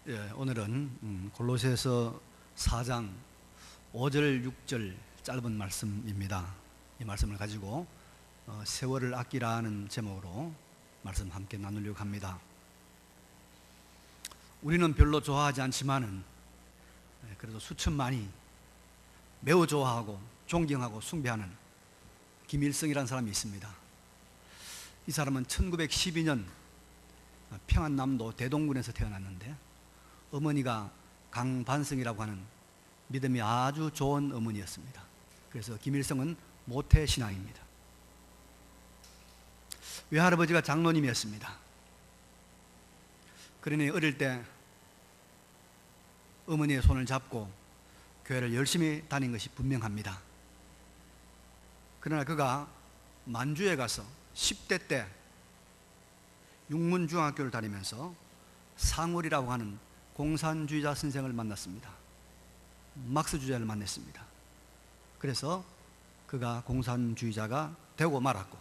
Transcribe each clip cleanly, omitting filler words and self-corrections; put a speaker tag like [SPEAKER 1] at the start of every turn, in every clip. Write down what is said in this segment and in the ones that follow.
[SPEAKER 1] 오늘은 골로새서 4장 5절 6절 짧은 말씀입니다. 이 말씀을 가지고 세월을 아끼라는 제목으로 말씀 함께 나누려고 합니다. 우리는 별로 좋아하지 않지만은 그래도 수천만이 매우 좋아하고 존경하고 숭배하는 김일성이라는 사람이 있습니다. 이 사람은 1912년 평안남도 대동군에서 태어났는데 어머니가 강반성이라고 하는 믿음이 아주 좋은 어머니였습니다. 그래서 김일성은 모태신앙입니다. 외할아버지가 장로님이었습니다. 그러니 어릴 때 어머니의 손을 잡고 교회를 열심히 다닌 것이 분명합니다. 그러나 그가 만주에 가서 10대 때 육문중학교를 다니면서 상월이라고 하는 공산주의자 선생을 만났습니다. 막스 주자를 만났습니다. 그래서 그가 공산주의자가 되고 말았고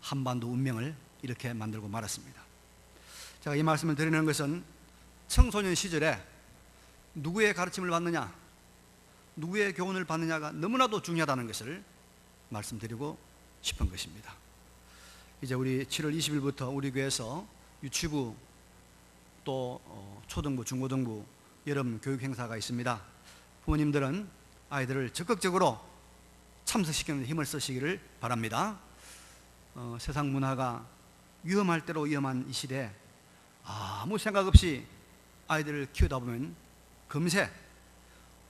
[SPEAKER 1] 한반도 운명을 이렇게 만들고 말았습니다. 제가 이 말씀을 드리는 것은 청소년 시절에 누구의 가르침을 받느냐, 누구의 교훈을 받느냐가 너무나도 중요하다는 것을 말씀드리고 싶은 것입니다. 이제 우리 7월 20일부터 우리 교회에서 유치부 또 초등부, 중고등부 여름 교육 행사가 있습니다. 부모님들은 아이들을 적극적으로 참석시키는 힘을 쓰시기를 바랍니다. 세상 문화가 위험할 대로 위험한 이 시대에 아무 생각 없이 아이들을 키우다 보면 금세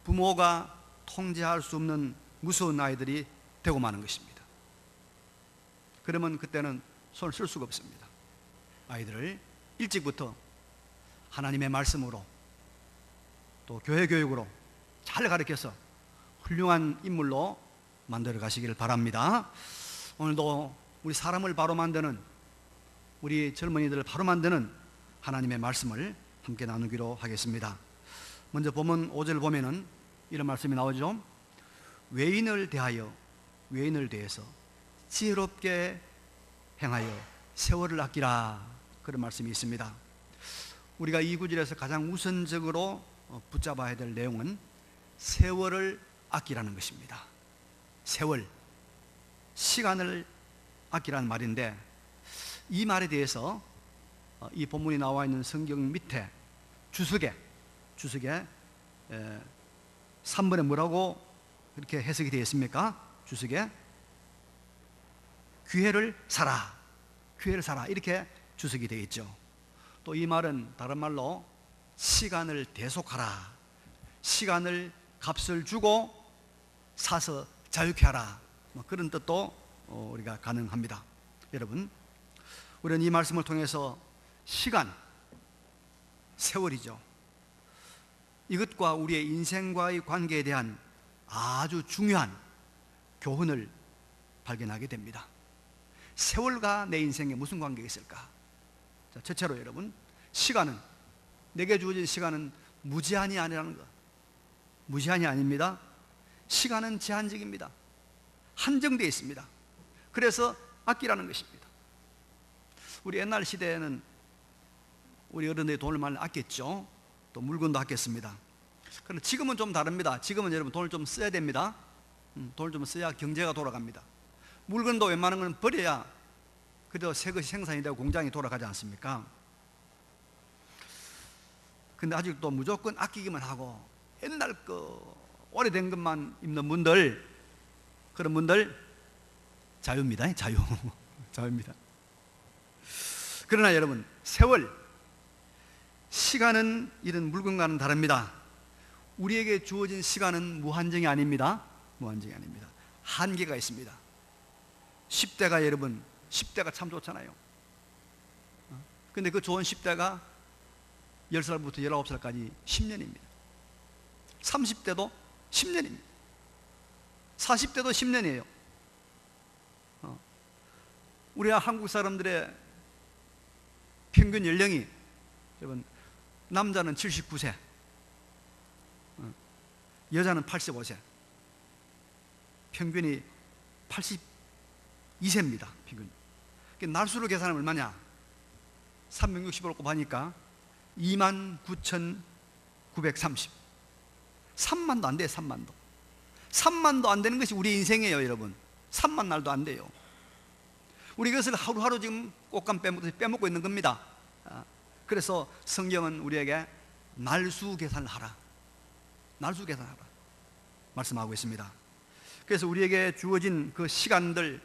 [SPEAKER 1] 부모가 통제할 수 없는 무서운 아이들이 되고 마는 것입니다. 그러면 그때는 손을 쓸 수가 없습니다. 아이들을 일찍부터 하나님의 말씀으로 또 교회 교육으로 잘 가르쳐서 훌륭한 인물로 만들어 가시기를 바랍니다. 오늘도 우리 사람을 바로 만드는, 우리 젊은이들을 바로 만드는 하나님의 말씀을 함께 나누기로 하겠습니다. 먼저 본문 5절 보면은 이런 말씀이 나오죠. 외인을 대해서 지혜롭게 행하여 세월을 아끼라, 그런 말씀이 있습니다. 우리가 이 구절에서 가장 우선적으로 붙잡아야 될 내용은 세월을 아끼라는 것입니다. 세월, 시간을 아끼라는 말인데, 이 말에 대해서 이 본문이 나와 있는 성경 밑에 주석에 3번에 뭐라고 이렇게 해석이 되어 있습니까? 주석에 기회를 사라 이렇게 주석이 되어 있죠. 또 이 말은 다른 말로 시간을 대속하라, 시간을 값을 주고 사서 자유케 하라, 그런 뜻도 우리가 가능합니다. 여러분, 우리는 이 말씀을 통해서 시간, 세월이죠, 이것과 우리의 인생과의 관계에 대한 아주 중요한 교훈을 발견하게 됩니다. 세월과 내 인생에 무슨 관계가 있을까? 자, 첫째로 여러분, 시간은, 내게 주어진 시간은 무제한이 아니라는 것. 무제한이 아닙니다. 시간은 제한적입니다. 한정되어 있습니다. 그래서 아끼라는 것입니다. 우리 옛날 시대에는 우리 어른들이 돈을 많이 아꼈죠. 또 물건도 아꼈습니다. 그런데 지금은 좀 다릅니다. 지금은 여러분 돈을 좀 써야 됩니다. 돈을 좀 써야 경제가 돌아갑니다. 물건도 웬만한 건 버려야 그래도 새 것이 생산이 되고 공장이 돌아가지 않습니까? 근데 아직도 무조건 아끼기만 하고 옛날 오래된 것만 입는 분들, 그런 분들 자유입니다. 자유입니다. 그러나 여러분, 세월, 시간은 이런 물건과는 다릅니다. 우리에게 주어진 시간은 무한정이 아닙니다. 무한정이 아닙니다. 한계가 있습니다. 10대가 여러분, 10대가 참 좋잖아요. 근데 그 좋은 10대가 10살부터 19살까지 10년입니다. 30대도 10년입니다. 40대도 10년이에요. 우리 한국 사람들의 평균 연령이, 여러분, 남자는 79세, 여자는 85세, 평균이 82세입니다. 평균. 날수로 계산하면 얼마냐? 360을 곱하니까 29,930. 3만도 안 돼요. 3만도 안 되는 것이 우리 인생이에요, 여러분. 3만 날도 안 돼요. 우리 이것을 하루하루 지금 꽃감 빼먹고 있는 겁니다. 그래서 성경은 우리에게 날수 계산을 하라, 날수 계산하라 말씀하고 있습니다. 그래서 우리에게 주어진 그 시간들,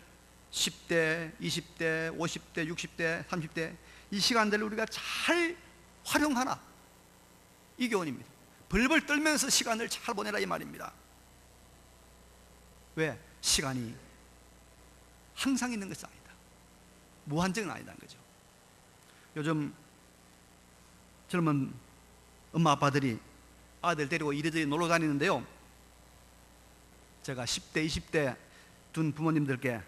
[SPEAKER 1] 10대, 20대, 50대, 60대, 30대, 이 시간들을 우리가 잘 활용하라, 이 교훈입니다. 벌벌 떨면서 시간을 잘 보내라, 이 말입니다. 왜? 시간이 항상 있는 것이 아니다, 무한정은 아니다는 거죠. 요즘 젊은 엄마 아빠들이 아들 데리고 이리저리 놀러 다니는데요, 제가 10대 20대 둔 부모님들께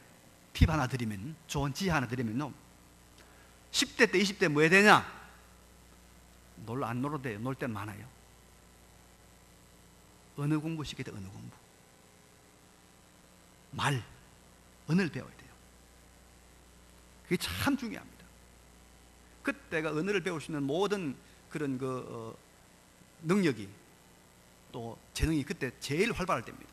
[SPEAKER 1] 팁 하나 드리면, 좋은 지혜 하나 드리면요, 10대 때 20대 뭐 해야 되냐? 안 놀아도 돼요. 놀 때는 많아요. 언어 공부 시켜야 돼. 언어 공부, 언어를 배워야 돼요. 그게 참 중요합니다. 그때가 언어를 배울 수 있는 모든 그런 능력이, 또 재능이 그때 제일 활발할 때입니다.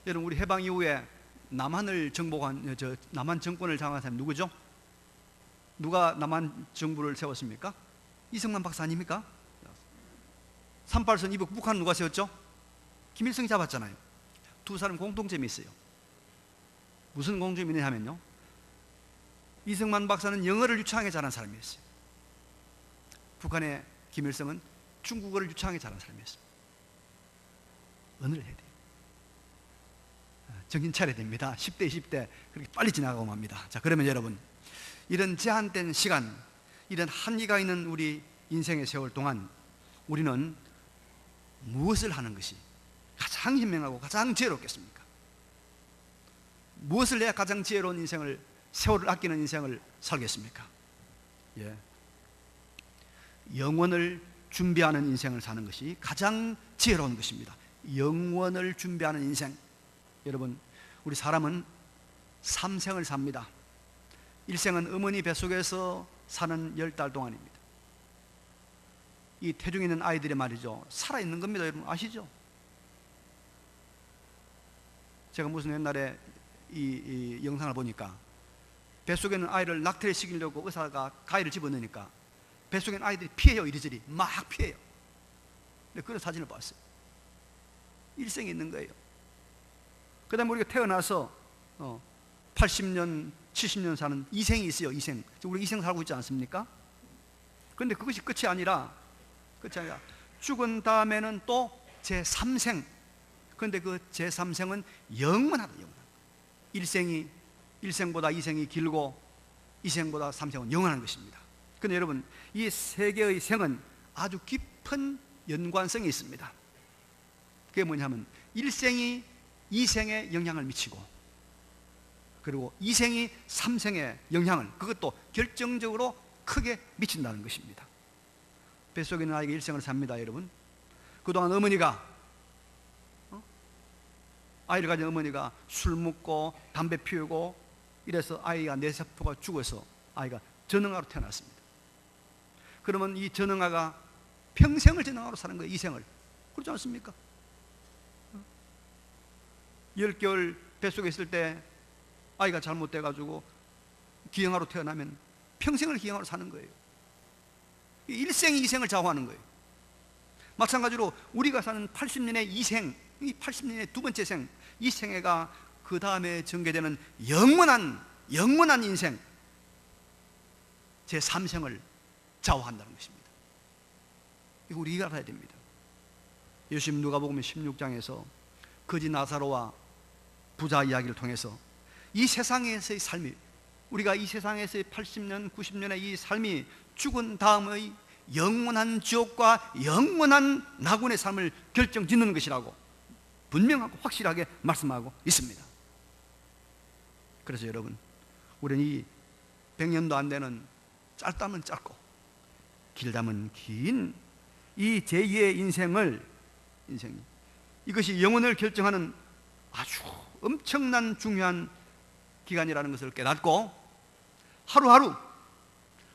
[SPEAKER 1] 여러분, 우리 해방 이후에 남한을 정복한, 남한 정권을 장악한 사람이 누구죠? 누가 남한 정부를 세웠습니까? 이승만 박사 아닙니까? 38선 이북 북한 누가 세웠죠? 김일성이 잡았잖아요. 두 사람 공통점이 있어요. 무슨 공통점이 있냐 하면요, 이승만 박사는 영어를 유창하게 잘하는 사람이었어요. 북한의 김일성은 중국어를 유창하게 잘하는 사람이었어요. 언어를 해야 돼요. 정신 차려야 됩니다. 10대 20대 그렇게 빨리 지나가고 맙니다. 자, 그러면 여러분, 이런 제한된 시간, 이런 한계가 있는 우리 인생의 세월 동안 우리는 무엇을 하는 것이 가장 현명하고 가장 지혜롭겠습니까? 무엇을 해야 가장 지혜로운 인생을, 세월을 아끼는 인생을 살겠습니까? 예. 영원을 준비하는 인생을 사는 것이 가장 지혜로운 것입니다. 영원을 준비하는 인생. 여러분, 우리 사람은 3생을 삽니다. 1생은 어머니 뱃속에서 사는 10달 동안입니다. 이 태중에 있는 아이들이 말이죠, 살아있는 겁니다. 여러분 아시죠? 제가 무슨 옛날에 이 영상을 보니까 뱃속에 있는 아이를 낙태를 시키려고 의사가 가위를 집어넣으니까 뱃속에 있는 아이들이 피해요. 이리저리 막 피해요. 근데 그런 사진을 봤어요. 일생이 있는 거예요. 그 다음에 우리가 태어나서 80년, 70년 사는 이생이 있어요. 이생. 우리 이생 살고 있지 않습니까? 그런데 그것이 끝이 아니라 죽은 다음에는 또 제3생. 그런데 그 제3생은 영원하다. 일생이 1생보다 2생이 길고 2생보다 3생은 영원한 것입니다. 그런데 여러분, 이 세 개의 생은 아주 깊은 연관성이 있습니다. 그게 뭐냐면 1생이 2생에 영향을 미치고, 그리고 2생이 3생에 영향을, 그것도 결정적으로 크게 미친다는 것입니다. 뱃속에 있는 아이가 1생을 삽니다. 여러분, 그동안 어머니가, 아이를 가진 어머니가 술 먹고 담배 피우고 이래서 아이가 뇌세포가 죽어서 아이가 전응아로 태어났습니다. 그러면 이 전응아가 평생을 전응아로 사는 거예요. 2생을. 그렇지 않습니까? 10개월 뱃속에 있을 때 아이가 잘못돼가지고 기형아로 태어나면 평생을 기형아로 사는 거예요. 1생, 2생을 좌우하는 거예요. 마찬가지로 우리가 사는 80년의 2생, 이 80년의 두 번째 생, 이 생애가 그 다음에 전개되는 영원한 인생, 제3생을 좌우한다는 것입니다. 이거 우리가 알아야 됩니다. 예수님 누가복음 16장에서 거지 나사로와 부자 이야기를 통해서 이 세상에서의 삶이, 우리가 이 세상에서의 80년, 90년의 이 삶이 죽은 다음의 영원한 지옥과 영원한 낙원의 삶을 결정짓는 것이라고 분명하고 확실하게 말씀하고 있습니다. 그래서 여러분, 우리는 이 100년도 안 되는, 짧다면 짧고 길다면 긴 이 제2의 인생을, 이것이 영혼을 결정하는 아주 엄청난 중요한 기간이라는 것을 깨닫고 하루하루,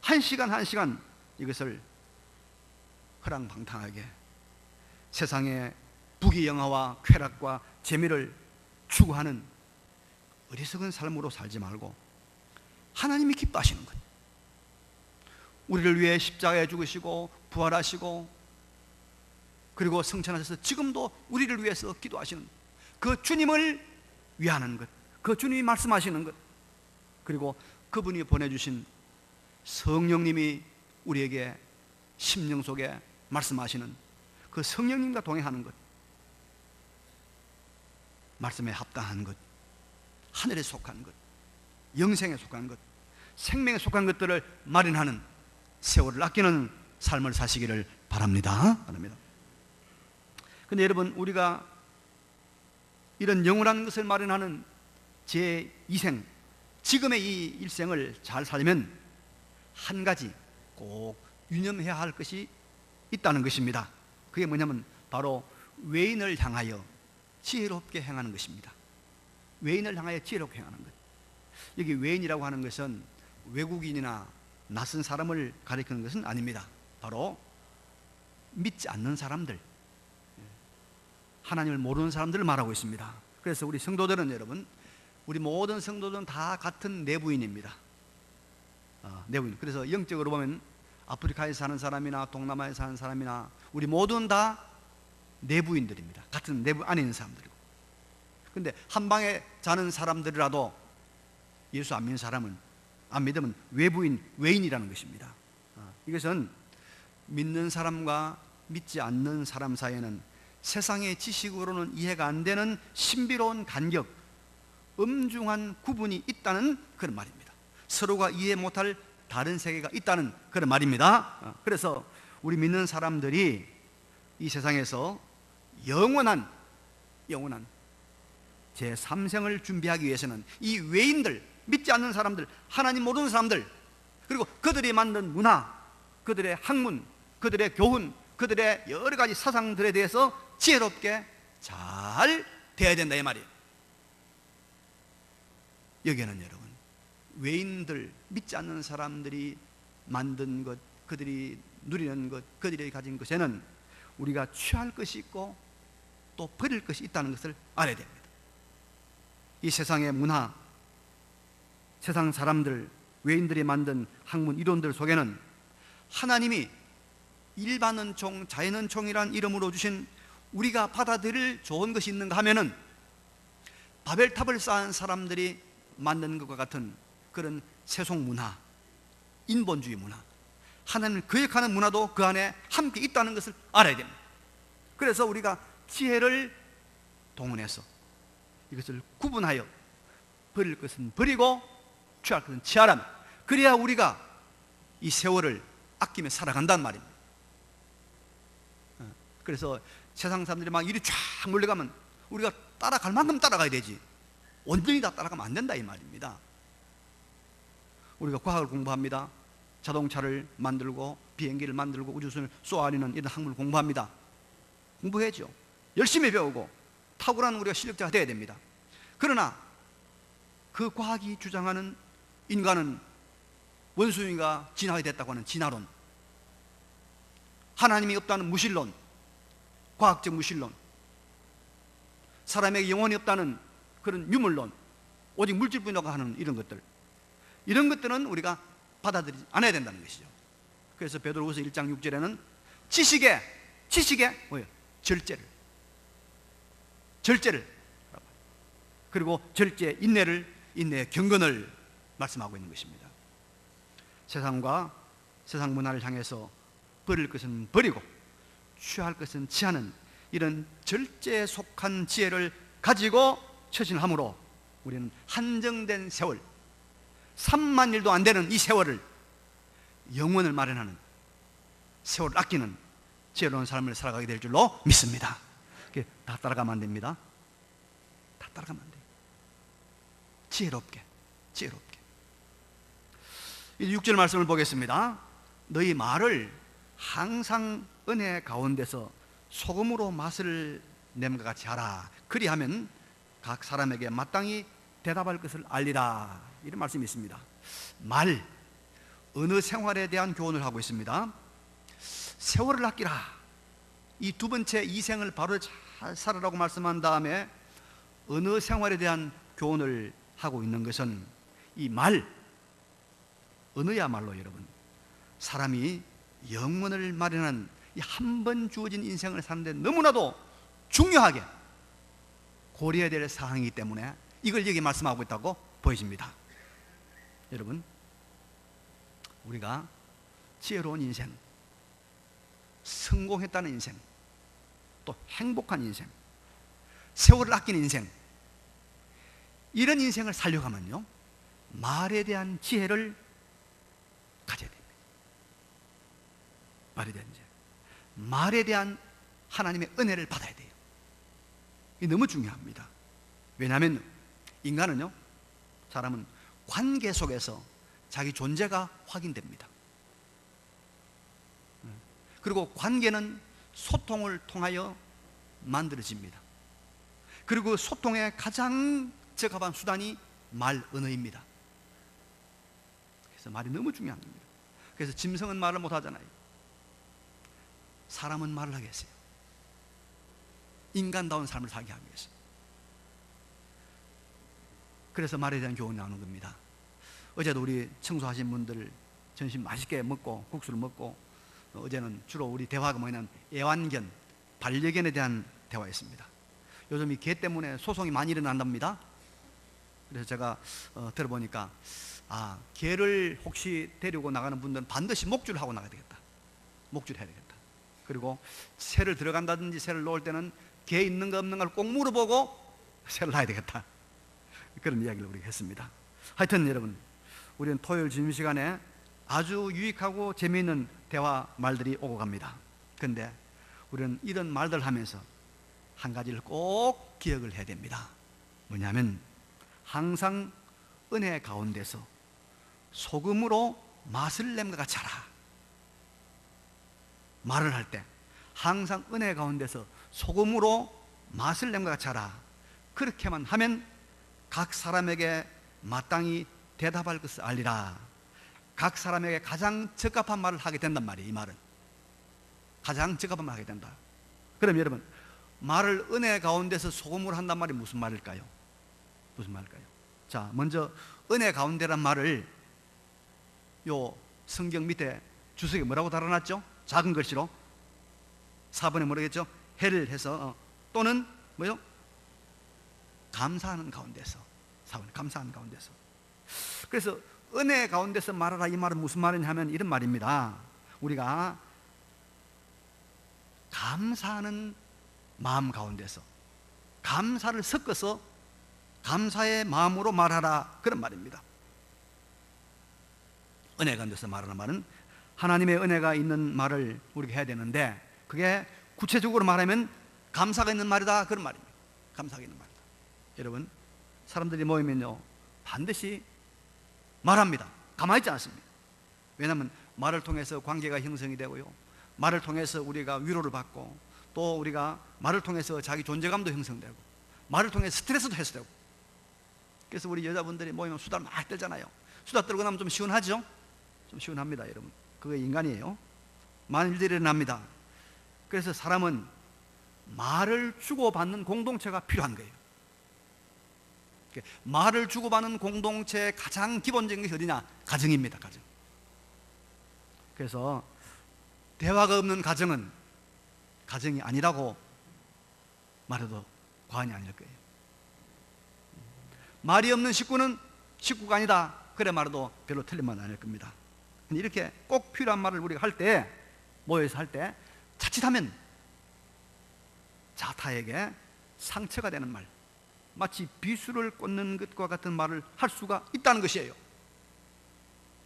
[SPEAKER 1] 한 시간 한 시간 이것을 허랑방탕하게 세상의 부귀영화와 쾌락과 재미를 추구하는 어리석은 삶으로 살지 말고 하나님이 기뻐하시는 것, 우리를 위해 십자가에 죽으시고 부활하시고 그리고 성천하셔서 지금도 우리를 위해서 기도하시는 그 주님을 위하는 것, 그 주님이 말씀하시는 것, 그리고 그분이 보내주신 성령님이 우리에게 심령 속에 말씀하시는 그 성령님과 동행하는 것, 말씀에 합당한 것, 하늘에 속한 것, 영생에 속한 것, 생명에 속한 것들을 마련하는 세월을 아끼는 삶을 사시기를 바랍니다. 근데 여러분, 우리가 이런 영원한 것을 마련하는 제2생, 지금의 이 일생을 잘 살려면 한 가지 꼭 유념해야 할 것이 있다는 것입니다. 그게 뭐냐면 바로 외인을 향하여 지혜롭게 행하는 것입니다. 외인을 향하여 지혜롭게 행하는 것. 여기 외인이라고 하는 것은 외국인이나 낯선 사람을 가리키는 것은 아닙니다. 바로 믿지 않는 사람들, 하나님을 모르는 사람들을 말하고 있습니다. 그래서 우리 성도들은, 여러분, 우리 모든 성도들은 다 같은 내부인입니다. 내부인. 그래서 영적으로 보면 아프리카에 사는 사람이나 동남아에 사는 사람이나 우리 모두는 다 내부인들입니다. 같은 내부 안에 있는 사람들이고. 근데 한 방에 자는 사람들이라도 예수 안 믿는 사람은, 안 믿으면 외부인, 외인이라는 것입니다. 이것은 믿는 사람과 믿지 않는 사람 사이에는 세상의 지식으로는 이해가 안 되는 신비로운 간격, 엄중한 구분이 있다는 그런 말입니다. 서로가 이해 못할 다른 세계가 있다는 그런 말입니다. 그래서 우리 믿는 사람들이 이 세상에서 영원한 제3생을 준비하기 위해서는 이 외인들, 믿지 않는 사람들, 하나님 모르는 사람들, 그리고 그들이 만든 문화, 그들의 학문, 그들의 교훈, 그들의 여러 가지 사상들에 대해서 지혜롭게 잘 돼야 된다, 이 말이에요. 여기에는 여러분, 외인들, 믿지 않는 사람들이 만든 것, 그들이 누리는 것, 그들이 가진 것에는 우리가 취할 것이 있고 또 버릴 것이 있다는 것을 알아야 됩니다. 이 세상의 문화, 세상 사람들, 외인들이 만든 학문, 이론들 속에는 하나님이 일반은총, 자연은총이란 이름으로 주신 우리가 받아들일 좋은 것이 있는가 하면은 바벨탑을 쌓은 사람들이 만든 것과 같은 그런 세속 문화, 인본주의 문화, 하나님을 거역하는 문화도 그 안에 함께 있다는 것을 알아야 됩니다. 그래서 우리가 지혜를 동원해서 이것을 구분하여 버릴 것은 버리고 취할 것은 취하라면, 그래야 우리가 이 세월을 아끼며 살아간단 말입니다. 그래서 세상 사람들이 막 이리 쫙 몰려가면 우리가 따라갈 만큼 따라가야 되지, 온전히 다 따라가면 안 된다, 이 말입니다. 우리가 과학을 공부합니다. 자동차를 만들고 비행기를 만들고 우주선을 쏘아내는 이런 학문을 공부합니다. 공부해야죠. 열심히 배우고 탁월한 우리가 실력자가 되어야 됩니다. 그러나 그 과학이 주장하는 인간은 원숭이가 진화가 됐다고 하는 진화론, 하나님이 없다는 무신론, 과학적 무신론, 사람에게 영혼이 없다는 그런 유물론, 오직 물질뿐이라고 하는 이런 것들, 이런 것들은 우리가 받아들이지 않아야 된다는 것이죠. 그래서 베드로후서 1장 6절에는 지식의 뭐예요? 절제를, 그리고 절제, 인내의 경건을 말씀하고 있는 것입니다. 세상과 세상 문화를 향해서 버릴 것은 버리고 취할 것은 취하는 이런 절제에 속한 지혜를 가지고 처신함으로 우리는 한정된 세월, 3만 일도 안 되는 이 세월을 영원을 마련하는, 세월을 아끼는 지혜로운 삶을 살아가게 될 줄로 믿습니다. 다 따라가면 안 됩니다. 다 따라가면 안 돼요. 지혜롭게. 6절 말씀을 보겠습니다. 너희 말을 항상 은혜 가운데서 소금으로 맛을 냄과 같이 하라. 그리하면 각 사람에게 마땅히 대답할 것을 알리라. 이런 말씀이 있습니다. 말, 언어 생활에 대한 교훈을 하고 있습니다. 세월을 아끼라. 이 두 번째 이생을 바로 잘 살아라고 말씀한 다음에 언어 생활에 대한 교훈을 하고 있는 것은 이 말, 언어야말로 여러분, 사람이 영혼을 마련한 이 한 번 주어진 인생을 사는데 너무나도 중요하게 고려해야 될 사항이기 때문에 이걸 여기 말씀하고 있다고 보여집니다. 여러분, 우리가 지혜로운 인생, 성공했다는 인생, 또 행복한 인생, 세월을 아끼는 인생, 이런 인생을 살려고 하면요, 말에 대한 지혜를 가져야 됩니다. 말에 대한 지혜, 말에 대한 하나님의 은혜를 받아야 돼요. 이게 너무 중요합니다. 왜냐하면 인간은요, 사람은 관계 속에서 자기 존재가 확인됩니다. 그리고 관계는 소통을 통하여 만들어집니다. 그리고 소통의 가장 적합한 수단이 말, 언어입니다. 그래서 말이 너무 중요한 겁니다. 그래서 짐승은 말을 못 하잖아요. 사람은 말을 하겠어요. 인간다운 삶을 살게 하기 위해서. 그래서 말에 대한 교훈이 나오는 겁니다. 어제도 우리 청소하신 분들 점심 맛있게 먹고 국수를 먹고, 어제는 주로 우리 대화가 뭐냐면 애완견, 반려견에 대한 대화였습니다. 요즘 이 개 때문에 소송이 많이 일어난답니다. 그래서 제가 들어보니까 개를 혹시 데리고 나가는 분들은 반드시 목줄을 하고 나가야 되겠다. 목줄을 해야 되겠다. 그리고 새를 들어간다든지 새를 놓을 때는 개 있는 거 없는 걸 꼭 물어보고 새를 놔야 되겠다. 그런 이야기를 우리가 했습니다. 하여튼 여러분, 우리는 토요일 점심시간에 아주 유익하고 재미있는 대화 말들이 오고 갑니다. 그런데 우리는 이런 말들 하면서 한 가지를 꼭 기억을 해야 됩니다. 뭐냐면 항상 은혜 가운데서 소금으로 맛을 낸 것 같이 하라. 말을 할 때 항상 은혜 가운데서 소금으로 맛을 낸 것 같이 하라. 그렇게만 하면 각 사람에게 마땅히 대답할 것을 알리라. 각 사람에게 가장 적합한 말을 하게 된단 말이에요. 이 말은 가장 적합한 말을 하게 된다. 그럼 여러분, 말을 은혜 가운데서 소금으로 한단 말이 무슨 말일까요? 무슨 말일까요? 자, 먼저 은혜 가운데란 말을 요 성경 밑에 주석에 뭐라고 달아놨죠? 작은 글씨로 4번에 뭐라겠죠? 해를 해서 또는 뭐요? 감사하는 가운데서. 4번에 감사하는 가운데서. 그래서 은혜 가운데서 말하라, 이 말은 무슨 말이냐 하면 이런 말입니다. 우리가 감사하는 마음 가운데서 감사를 섞어서 감사의 마음으로 말하라, 그런 말입니다. 은혜 가운데서 말하는 말은 하나님의 은혜가 있는 말을 우리가 해야 되는데, 그게 구체적으로 말하면 감사가 있는 말이다, 그런 말입니다. 감사가 있는 말이다. 여러분, 사람들이 모이면요 반드시 말합니다. 가만히 있지 않습니다. 왜냐하면 말을 통해서 관계가 형성이 되고요, 말을 통해서 우리가 위로를 받고, 또 우리가 말을 통해서 자기 존재감도 형성되고, 말을 통해서 스트레스도 해소되고. 그래서 우리 여자분들이 모이면 수다를 막 떨잖아요. 수다 떨고 나면 좀 시원하죠? 좀 시원합니다. 여러분, 그게 인간이에요. 많은 일들이 일어납니다. 그래서 사람은 말을 주고받는 공동체가 필요한 거예요. 말을 주고받는 공동체의 가장 기본적인 것이 어디냐? 가정입니다. 가정. 그래서 대화가 없는 가정은 가정이 아니라고 말해도 과언이 아닐 거예요. 말이 없는 식구는 식구가 아니다, 그래 말해도 별로 틀린 말은 아닐 겁니다. 이렇게 꼭 필요한 말을 우리가 할 때, 모여서 할 때 자칫하면 자타에게 상처가 되는 말, 마치 비수를 꽂는 것과 같은 말을 할 수가 있다는 것이에요.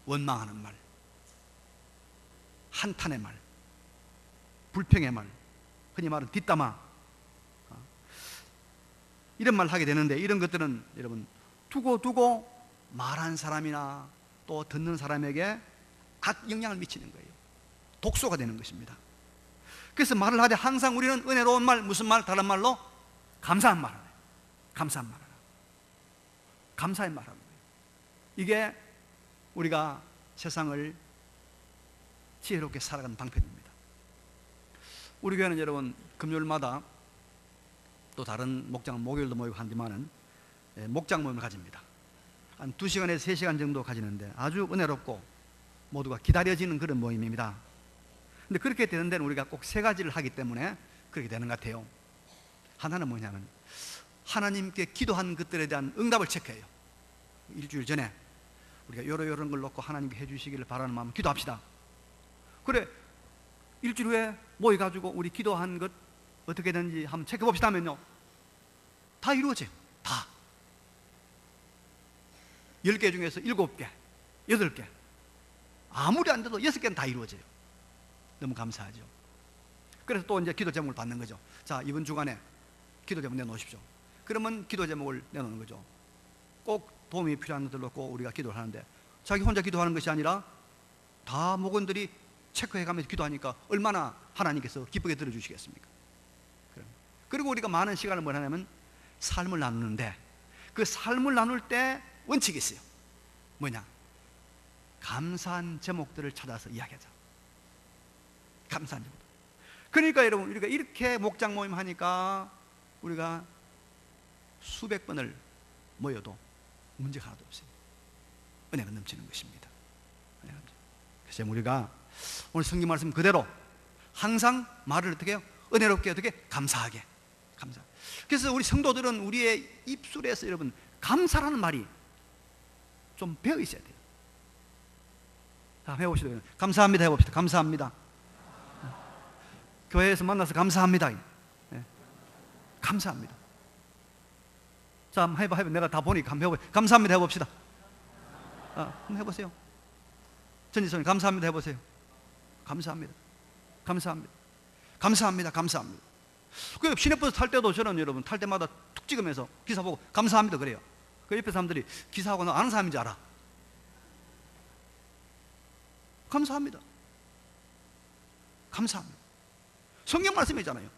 [SPEAKER 1] 원망하는 말, 한탄의 말, 불평의 말, 흔히 말하는 뒷담화, 이런 말을 하게 되는데, 이런 것들은 여러분 두고 말한 사람이나 또 듣는 사람에게 악 영향을 미치는 거예요. 독소가 되는 것입니다. 그래서 말을 하되 항상 우리는 은혜로운 말, 무슨 말? 다른 말로 감사한 말, 감사한 말, 감사의 말하는 거예요. 이게 우리가 세상을 지혜롭게 살아가는 방편입니다. 우리 교회는 여러분 금요일마다 또 다른 목장은 목요일도 모이고 하지만은 목장 모임을 가집니다. 한 2시간에서 3시간 정도 가지는데 아주 은혜롭고 모두가 기다려지는 그런 모임입니다. 근데 그렇게 되는 데는 우리가 꼭 3가지를 하기 때문에 그렇게 되는 것 같아요. 하나는 뭐냐면 하나님께 기도한 것들에 대한 응답을 체크해요. 일주일 전에 우리가 이런 걸 놓고 하나님께 해주시기를 바라는 마음 기도합시다. 그래 일주일 후에 모여가지고 우리 기도한 것 어떻게 되는지 한번 체크해 봅시다 하면요, 다 이루어져요. 다 10개 중에서 7개, 8개, 아무리 안 돼도 6개는 다 이루어져요. 너무 감사하죠. 그래서 또 이제 기도 제목을 받는 거죠. 자, 이번 주간에 기도 제목 내놓으십시오. 그러면 기도 제목을 내놓는 거죠. 꼭 도움이 필요한 것들 놓고 우리가 기도를 하는데, 자기 혼자 기도하는 것이 아니라 다 목원들이 체크해가면서 기도하니까 얼마나 하나님께서 기쁘게 들어주시겠습니까? 그리고 우리가 많은 시간을 뭘 하냐면 삶을 나누는데, 그 삶을 나눌 때 원칙이 있어요. 뭐냐? 감사한 제목들을 찾아서 이야기하자. 감사한 제목. 그러니까 여러분, 우리가 이렇게 목장 모임 하니까 우리가 수백 번을 모여도 문제가 하나도 없어요. 은혜가 넘치는 것입니다. 그래서 우리가 오늘 성경 말씀 그대로 항상 말을 어떻게 해요? 은혜롭게, 어떻게? 감사하게. 감사. 그래서 우리 성도들은 우리의 입술에서 여러분 감사라는 말이 좀 배어 있어야 돼요. 자, 해봅시다. 감사합니다 해봅시다. 감사합니다. 교회에서 만나서 감사합니다. 네. 감사합니다. 자, 한번 해봐. 내가 다 보니까 한번 해보세요. 감사합니다 해봅시다. 한번 해보세요. 전지성님 감사합니다 해보세요. 감사합니다. 감사합니다. 감사합니다. 감사합니다. 그 시내버스 탈 때도 저는 여러분 탈 때마다 툭 찍으면서 기사 보고 감사합니다 그래요. 그 옆에 사람들이 기사하고 나 아는 사람인지 알아. 감사합니다. 감사합니다. 성경 말씀이잖아요.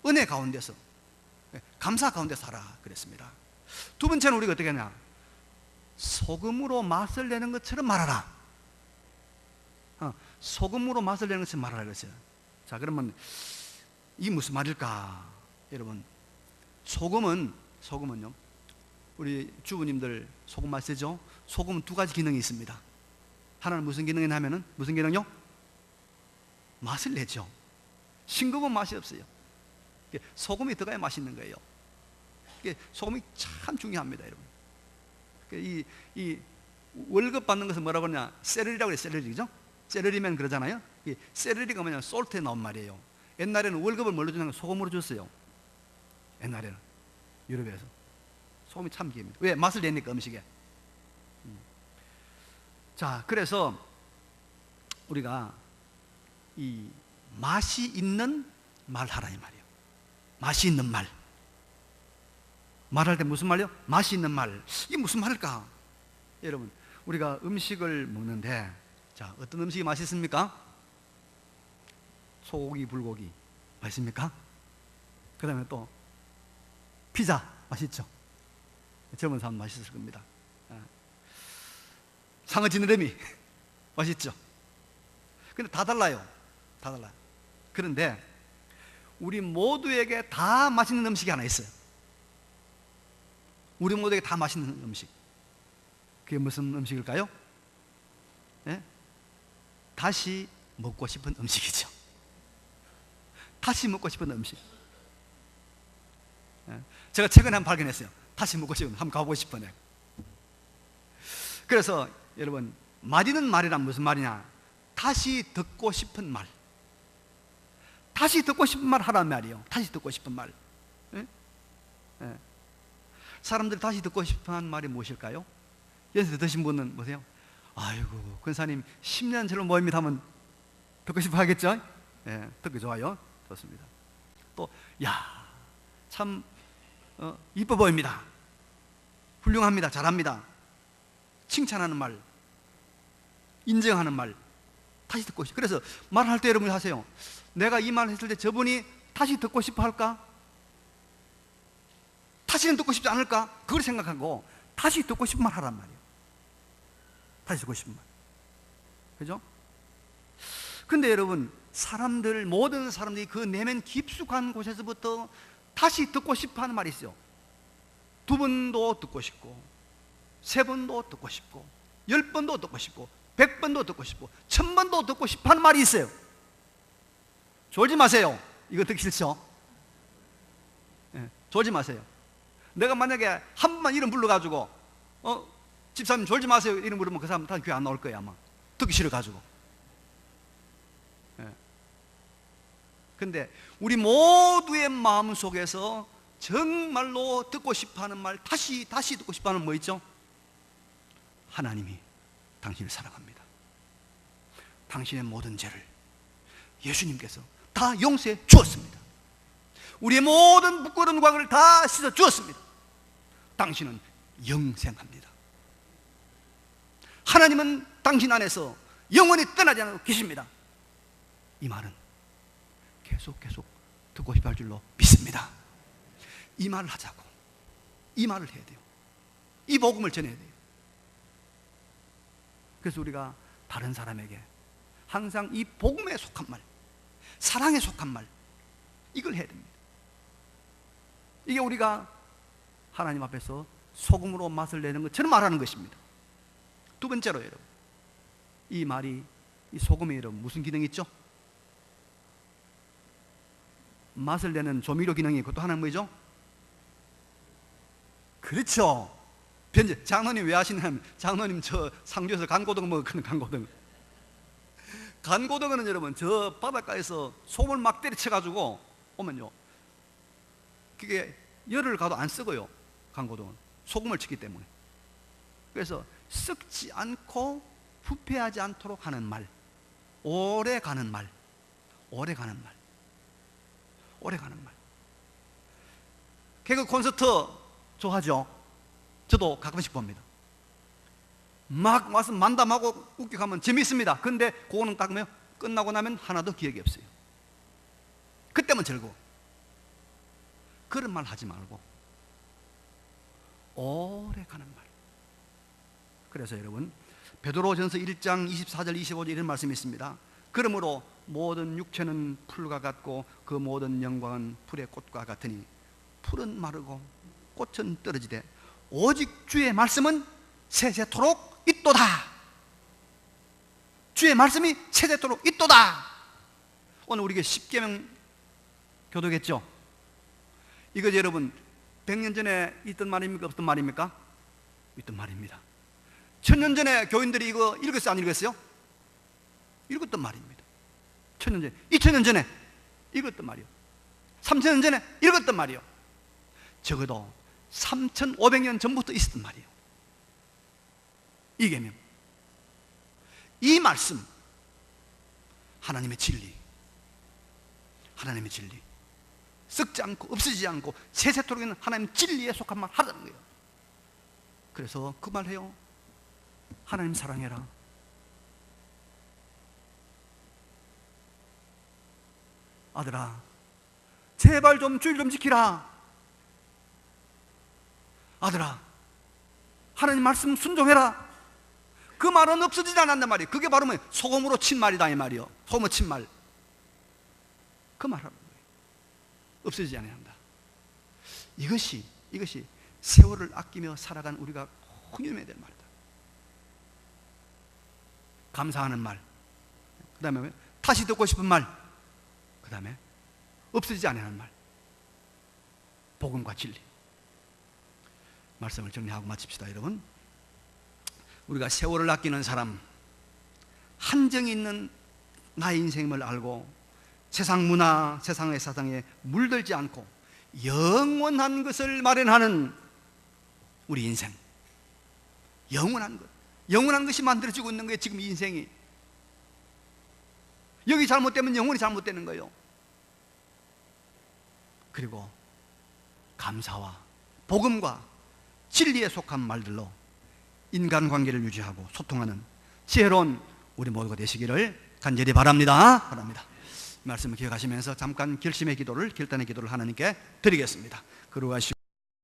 [SPEAKER 1] 은혜 가운데서 감사 가운데 살아 그랬습니다. 두 번째는 우리가 어떻게 하냐? 소금으로 맛을 내는 것처럼 말하라. 소금으로 맛을 내는 것처럼 말하라 그랬어요. 자, 그러면 이게 무슨 말일까? 여러분, 소금은요, 우리 주부님들 소금 많이 쓰죠? 소금은 2가지 기능이 있습니다. 하나는 무슨 기능이냐 하면은, 무슨 기능요? 맛을 내죠. 싱거운 맛이 없어요. 소금이 들어가야 맛있는 거예요. 소금이 참 중요합니다, 여러분. 이 월급 받는 것은 뭐라고 그러냐? 세러리라고 해요. 세러리죠? 세러리면 그러잖아요. 세러리가 뭐냐? 솔트에 나온 말이에요. 옛날에는 월급을 뭘로 주냐면 소금으로 줬어요. 옛날에는 유럽에서 소금이 참 기입니다. 왜? 맛을 내니까 음식에. 자, 그래서 우리가 이 맛이 있는 말하라 이 말이에요. 맛이 있는 말. 말할 때 무슨 말이요? 맛이 있는 말. 이게 무슨 말일까? 여러분, 우리가 음식을 먹는데, 자, 어떤 음식이 맛있습니까? 소고기, 불고기 맛있습니까? 그 다음에 또 피자 맛있죠? 젊은 사람 맛있을 겁니다. 상어 지느러미 맛있죠? 근데 다 달라요. 다 달라요. 그런데 우리 모두에게 다 맛있는 음식이 하나 있어요. 우리 모두에게 다 맛있는 음식. 그게 무슨 음식일까요? 네? 다시 먹고 싶은 음식이죠. 다시 먹고 싶은 음식. 제가 최근에 한번 발견했어요. 다시 먹고 싶은, 한번 가보고 싶어요. 그래서 여러분, 맛있는 말이란 무슨 말이냐? 다시 듣고 싶은 말. 다시 듣고 싶은 말 하란 말이에요. 다시 듣고 싶은 말. 사람들이 다시 듣고 싶은 말이 무엇일까요? 여기서 드신 분은 보세요. 아이고, 권사님 10년 전로 모입니다 하면 듣고 싶어 하겠죠? 예, 듣기 좋아요. 좋습니다. 또, 야, 참 이뻐 보입니다. 훌륭합니다. 잘합니다. 칭찬하는 말, 인정하는 말, 다시 듣고 싶어. 그래서 말할 때 여러분이 하세요. 내가 이 말 했을 때 저분이 다시 듣고 싶어 할까? 다시는 듣고 싶지 않을까? 그걸 생각하고 다시 듣고 싶은 말 하란 말이에요. 다시 듣고 싶은 말. 그죠? 근데 여러분, 모든 사람들이 그 내면 깊숙한 곳에서부터 다시 듣고 싶어 하는 말이 있어요. 2번도 듣고 싶고, 3번도 듣고 싶고, 10번도 듣고 싶고, 100번도 듣고 싶고, 1000번도 듣고 싶어 하는 말이 있어요. 졸지 마세요. 이거 듣기 싫죠? 졸지 마세요. 내가 만약에 한 번만 이름 불러가지고 집사님 졸지 마세요 이름 부르면 그 사람 다 교회 안 나올 거예요. 아마 듣기 싫어가지고. 근데 우리 모두의 마음속에서 정말로 듣고 싶어하는 말, 다시 듣고 싶어하는 뭐 있죠? 하나님이 당신을 사랑합니다. 당신의 모든 죄를 예수님께서 다 용서해 주었습니다. 우리의 모든 부끄러운 과거를 다 씻어 주었습니다. 당신은 영생합니다. 하나님은 당신 안에서 영원히 떠나지 않고 계십니다. 이 말은 계속 듣고 싶어 할 줄로 믿습니다. 이 말을 하자고. 이 말을 해야 돼요. 이 복음을 전해야 돼요. 그래서 우리가 다른 사람에게 항상 이 복음에 속한 말, 사랑에 속한 말, 이걸 해야 됩니다. 이게 우리가 하나님 앞에서 소금으로 맛을 내는 것처럼 말하는 것입니다. 두 번째로 여러분, 이 말이, 이 소금이 여러분 무슨 기능이 있죠? 맛을 내는 조미료 기능이 있고 또 하나는 뭐죠? 그렇죠. 변제. 장로님 왜 하시냐면, 장로님 저 상주에서 간고등 먹었거든요. 간고등어는 여러분 저 바닷가에서 소금을 막 때려쳐가지고 오면요, 그게 열흘 가도 안 썩어요. 간고등은 소금을 치기 때문에. 그래서 썩지 않고 부패하지 않도록 하는 말, 오래 가는 말. 개그 콘서트 좋아하죠? 저도 가끔씩 봅니다. 막 와서 만담하고 웃겨가면 재미있습니다. 근데 그거는 딱 뭐요? 끝나고 나면 하나도 기억이 없어요. 그때만 즐거워. 그런 말 하지 말고 오래 가는 말. 그래서 여러분, 베드로전서 1장 24절 25절 이런 말씀이 있습니다. 그러므로 모든 육체는 풀과 같고 그 모든 영광은 풀의 꽃과 같으니 풀은 마르고 꽃은 떨어지되 오직 주의 말씀은 세세토록 있도다. 주의 말씀이 세세토록 있도다. 오늘 우리가 십계명 교도겠죠? 이거 여러분 100년 전에 있던 말입니까? 없던 말입니까? 있던 말입니다. 1000년 전에 교인들이 이거 읽었어요? 안 읽었어요? 읽었던 말입니다. 1000년 전에, 2000년 전에 읽었던 말이요. 3000년 전에 읽었던 말이요. 적어도 3500년 전부터 있었던 말이에요. 이 계명, 이 말씀, 하나님의 진리, 썩지 않고 없어지지 않고 세세토록 있는 하나님 진리에 속한 말 하라는 거예요. 그래서 그 말 해요. 하나님 사랑해라. 아들아, 제발 좀 주일 좀 지키라. 아들아, 하나님 말씀 순종해라. 그 말은 없어지지 않는단 말이에요. 그게 바로 뭐 소금으로 친 말이다 이 말이요. 소금으로 친 말. 그 말하는 거예요. 없어지지 않아야 한다. 이것이 세월을 아끼며 살아간 우리가 꼭 유념해야 될 말이다. 감사하는 말, 그 다음에 다시 듣고 싶은 말, 그 다음에 없어지지 않아야 하는 말, 복음과 진리. 말씀을 정리하고 마칩시다. 여러분, 우리가 세월을 아끼는 사람, 한정이 있는 나의 인생을 알고 세상 문화, 세상의 사상에 물들지 않고 영원한 것을 마련하는 우리 인생, 영원한 것이 만들어지고 있는 거예요. 지금 이 인생이. 여기 잘못되면 영원히 잘못되는 거예요. 그리고 감사와 복음과 진리에 속한 말들로 인간관계를 유지하고 소통하는 지혜로운 우리 모두가 되시기를 간절히 바랍니다. 말씀을 기억하시면서 잠깐 결심의 기도를, 결단의 기도를 하나님께 드리겠습니다. 그러하시고